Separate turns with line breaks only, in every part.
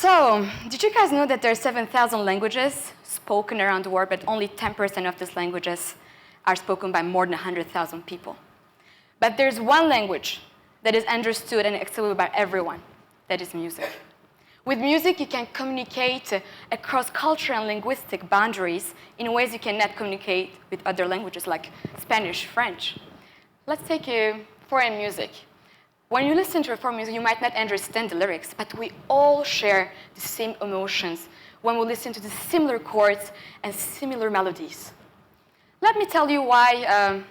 So, did you guys know that there are 7,000 languages spoken around the world, but only 10% of these languages are spoken by more than 100,000 people? But there's one language that is understood and accepted by everyone, that is music. With music, you can communicate across cultural and linguistic boundaries in ways you cannot communicate with other languages like Spanish, French. Let's take foreign music. When you listen to foreign music, you might not understand the lyrics, but we all share the same emotions when we listen to the similar chords and similar melodies. Let me tell you why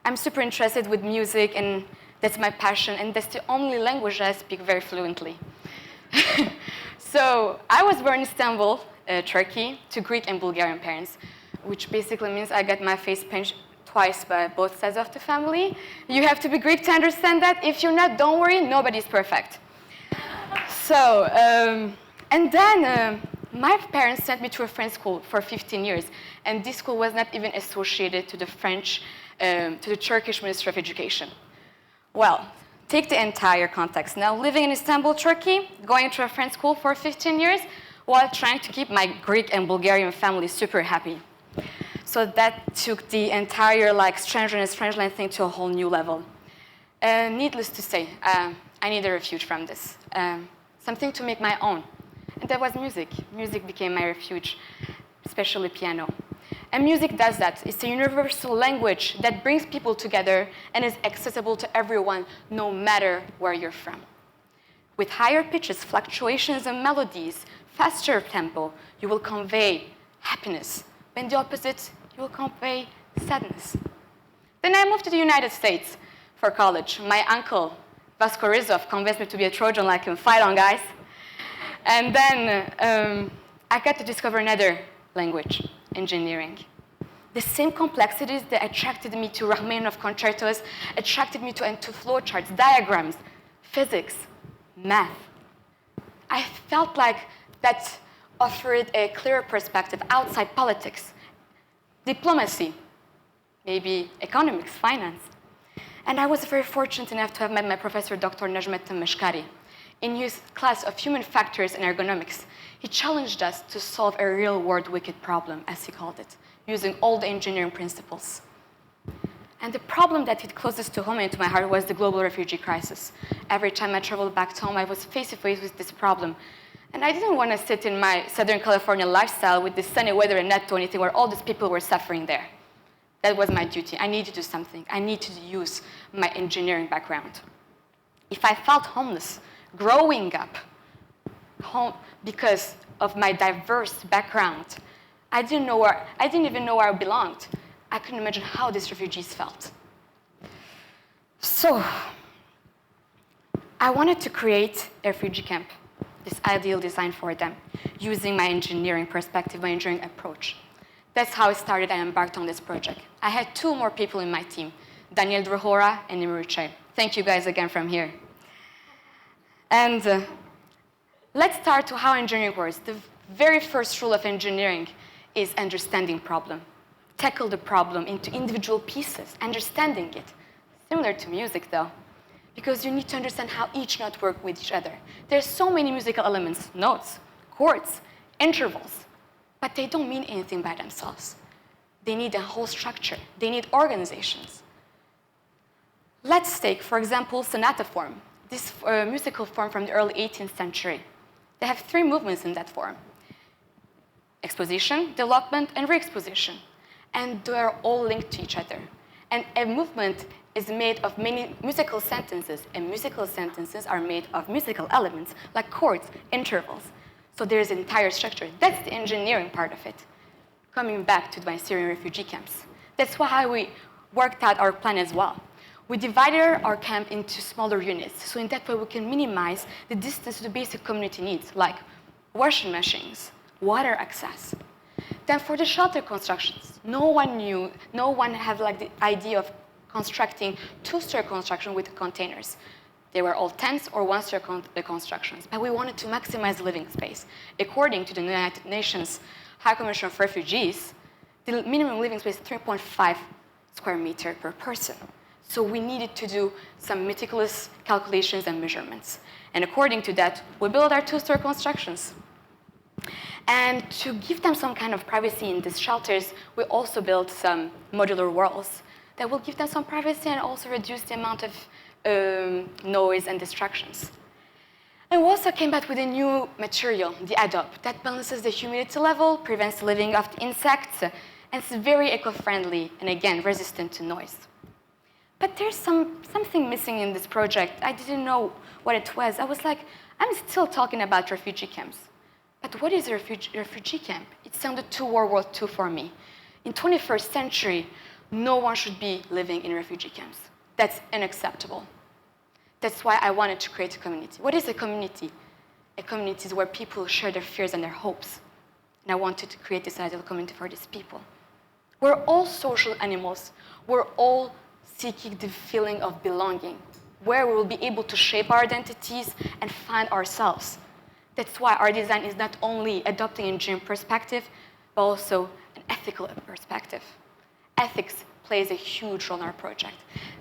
I'm super interested with music, and that's my passion, and that's the only language I speak very fluently. So I was born in Istanbul, Turkey, to Greek and Bulgarian parents, which basically means I got my face painted twice by both sides of the family. You have to be Greek to understand that. If you're not, don't worry, nobody's perfect. So, and then my parents sent me to a French school for 15 years, and this school was not even associated to the French, to the Turkish Ministry of Education. Well, take the entire context. Now, living in Istanbul, Turkey, going to a French school for 15 years, while trying to keep my Greek and Bulgarian family super happy. So that took the entire strangeness, Frenchland thing to a whole new level. Needless to say, I need a refuge from this. Something to make my own. And that was music. Music became my refuge, especially piano. And music does that. It's a universal language that brings people together and is accessible to everyone, no matter where you're from. With higher pitches, fluctuations, and melodies, faster tempo, you will convey happiness. When the opposite, you will convey sadness. Then I moved to the United States for college. My uncle, Vasco Rizov, convinced me to be a Trojan like him. Fight on, guys. And then I got to discover another language, engineering. The same complexities that attracted me to Rachmaninoff concertos attracted me to flowcharts, diagrams, physics, math. I felt like that offered a clearer perspective outside politics, diplomacy, maybe economics, finance. And I was very fortunate enough to have met my professor, Dr. Najmet Meshkari. In his class of human factors and ergonomics, he challenged us to solve a real-world wicked problem, as he called it, using all the engineering principles. And the problem that hit closest to home and to my heart was the global refugee crisis. Every time I traveled back home, I was face-to-face with this problem. And I didn't want to sit in my Southern California lifestyle with the sunny weather and not do anything where all these people were suffering there. That was my duty. I needed to do something. I needed to use my engineering background. If I felt homeless, growing up home because of my diverse background, I didn't even know where I belonged. I couldn't imagine how these refugees felt. So I wanted to create a refugee camp, this ideal design for them, using my engineering perspective, my engineering approach. That's how it started. I embarked on this project. I had 2 more people in my team, Daniel Drahora and Imiruche. Thank you guys again from here. And let's start to how engineering works. The very first rule of engineering is understanding problem. Tackle the problem into individual pieces, understanding it. Similar to music, though, because you need to understand how each note works with each other. There's so many musical elements, notes, chords, intervals, but they don't mean anything by themselves. They need a whole structure. They need organizations. Let's take, for example, sonata form. This musical form from the early 18th century. They have 3 movements in that form: exposition, development, and re-exposition. And they're all linked to each other. And a movement is made of many musical sentences, and musical sentences are made of musical elements, like chords, intervals. So there's an entire structure. That's the engineering part of it. Coming back to my Syrian refugee camps. That's why we worked out our plan as well. We divided our camp into smaller units, so in that way we can minimize the distance to the basic community needs, like washing machines, water access. Then for the shelter constructions, no one had the idea of constructing 2-story construction with containers. They were all tents or 1-story constructions, but we wanted to maximize the living space. According to the United Nations High Commission for Refugees, the minimum living space is 3.5 square meters per person. So we needed to do some meticulous calculations and measurements. And according to that, we built our two-story constructions. And to give them some kind of privacy in these shelters, we also built some modular walls that will give them some privacy and also reduce the amount of noise and distractions. And we also came back with a new material, the adobe, that balances the humidity level, prevents the living of the insects, and it's very eco-friendly and, again, resistant to noise. But there's something missing in this project. I didn't know what it was. I was like, I'm still talking about refugee camps. But what is a refugee camp? It sounded too World War II for me. In 21st century, no one should be living in refugee camps. That's unacceptable. That's why I wanted to create a community. What is a community? A community is where people share their fears and their hopes. And I wanted to create this ideal community for these people. We're all social animals. We're all seeking the feeling of belonging, where we will be able to shape our identities and find ourselves. That's why our design is not only adopting a gym perspective, but also an ethical perspective. Ethics plays a huge role in our project.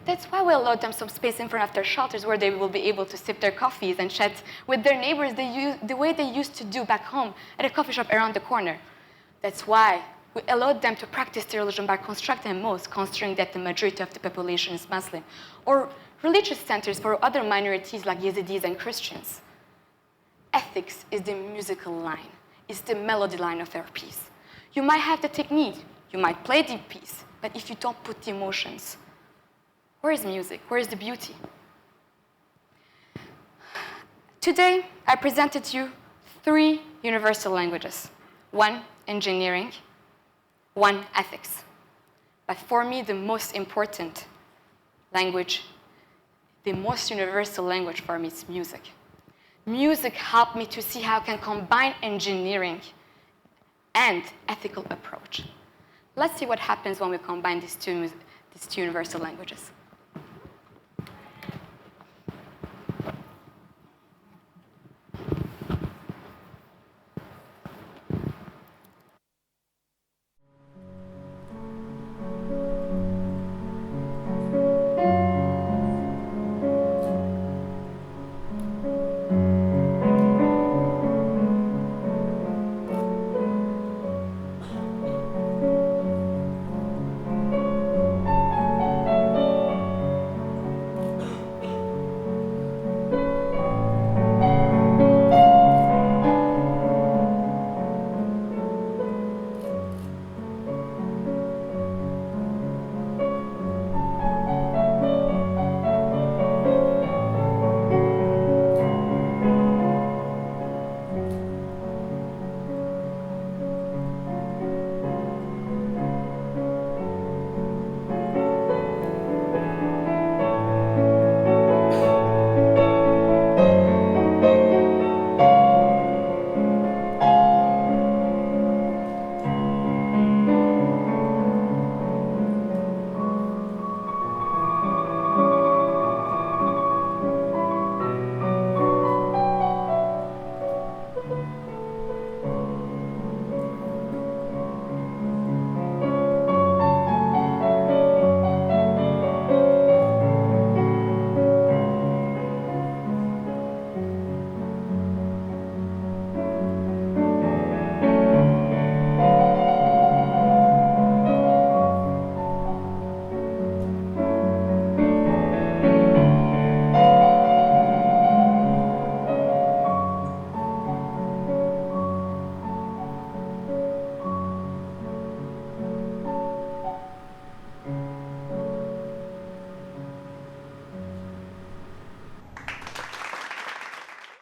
That's why we allowed them some space in front of their shelters where they will be able to sip their coffees and chat with their neighbors the way they used to do back home at a coffee shop around the corner. That's why we allowed them to practice their religion by constructing mosques, considering that the majority of the population is Muslim, or religious centers for other minorities like Yazidis and Christians. Ethics is the musical line, it's the melody line of our piece. You might have the technique, you might play the piece, but if you don't put the emotions, where is music? Where is the beauty? Today, I presented to you 3 universal languages. 1, engineering, 1, ethics. But for me, the most important language, the most universal language for me is music. Music helped me to see how I can combine engineering and ethical approach. Let's see what happens when we combine these two universal languages.